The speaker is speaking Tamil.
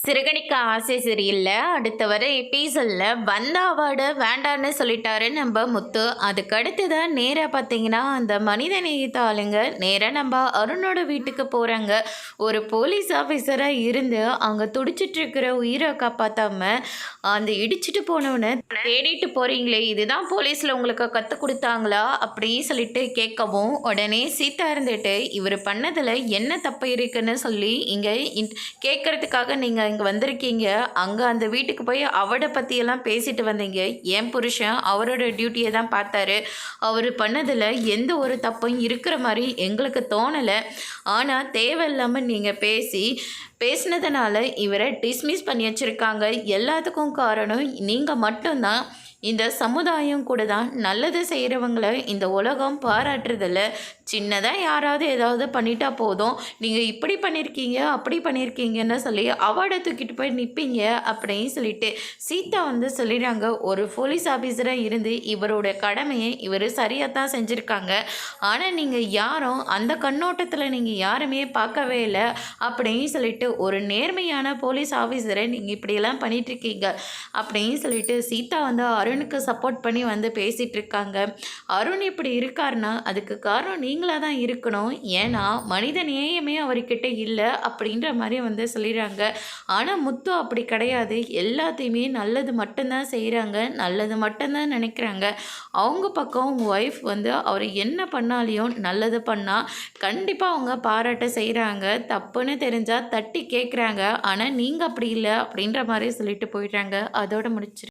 சிறுகணிக்க ஆசை சரியில்லை. அடுத்த வர எபிசோட்ல வந்த அவார்டு வேண்டான்னு சொல்லிட்டாரு நம்ம முத்து. அதுக்கடுத்து தான் நேராக பார்த்தீங்கன்னா அந்த மனித நேயத்த ஆளுங்க நேராக நம்ம அருணோட வீட்டுக்கு போகிறாங்க. ஒரு போலீஸ் ஆஃபீஸராக இருந்து அங்கே துடிச்சிட்டு இருக்கிற உயிரை காப்பாற்றாம அந்த இடிச்சிட்டு போனவனை தேடிட்டு போகிறீங்களே, இதுதான் போலீஸில் உங்களுக்கு கற்றுக் கொடுத்தாங்களா அப்படின்னு சொல்லிட்டு கேட்கவும், உடனே சீதா இருந்துட்டு இவர் பண்ணதில் என்ன தப்பு இருக்குன்னு சொல்லி இங்கே கேட்குறதுக்காக நீங்கள் இங்கே வந்திருக்கீங்க. அங்கே அந்த வீட்டுக்கு போய் அவரை பற்றியெல்லாம் பேசிட்டு வந்தீங்க. என் புருஷன் அவரோட டியூட்டியை தான் பார்த்தாரு. அவர் பண்ணதில் எந்த ஒரு தப்பும் இருக்கிற மாதிரி எங்களுக்கு தோணலை. ஆனால் தேவையில்லாமல் நீங்கள் பேசினதுனால இவரை டிஸ்மிஸ் பண்ணி வச்சுருக்காங்க. எல்லாத்துக்கும் காரணம் நீங்கள் மட்டும்தான். இந்த சமுதாயம் கூட தான் நல்லது செய்கிறவங்களை இந்த உலகம் பாராட்டுறதில்ல. சின்னதாக யாராவது ஏதாவது பண்ணிட்டா போதும், நீங்கள் இப்படி பண்ணியிருக்கீங்க அப்படி பண்ணியிருக்கீங்கன்னு சொல்லி அவார்டை தூக்கிட்டு போய் நிற்பீங்க அப்படின்னு சொல்லிட்டு சீதா சொல்லிடுறாங்க. ஒரு போலீஸ் ஆஃபீஸராக இருந்து இவரோட கடமையை இவர் சரியாக தான் செஞ்சுருக்காங்க. ஆனால் நீங்கள் யாரும் அந்த கண்ணோட்டத்தில் நீங்கள் யாருமே பார்க்கவே இல்லை அப்படின்னு சொல்லிட்டு ஒரு நேர்மையான போலீஸ் ஆஃபீஸரை நீங்கள் இப்படியெல்லாம் பண்ணிகிட்ருக்கீங்க அப்படின்னு சொல்லிட்டு சீதா அருணுக்கு சப்போர்ட் பண்ணி பேசிகிட்டு இருக்காங்க. அருண் இப்படி இருக்காருன்னா அதுக்கு காரணம் நீங்களாக தான் இருக்கணும். ஏன்னா மனித நேயமே அவர்கிட்ட இல்லை அப்படின்ற மாதிரி சொல்லிடுறாங்க. ஆனால் முத்து அப்படி கிடையாது. எல்லாத்தையுமே நல்லது மட்டும்தான் செய்கிறாங்க, நல்லது மட்டும்தான் நினைக்கிறாங்க. அவங்க பக்கம் உங்கள் ஒய்ஃப் அவர் என்ன பண்ணாலையும் நல்லது பண்ணால் கண்டிப்பாக அவங்க பாராட்ட செய்கிறாங்க. தப்புன்னு தெரிஞ்சால் தட்டி கேட்குறாங்க. ஆனால் நீங்கள் அப்படி இல்லை அப்படின்ற மாதிரி சொல்லிட்டு போயிடுறாங்க. அதோட முடிச்சு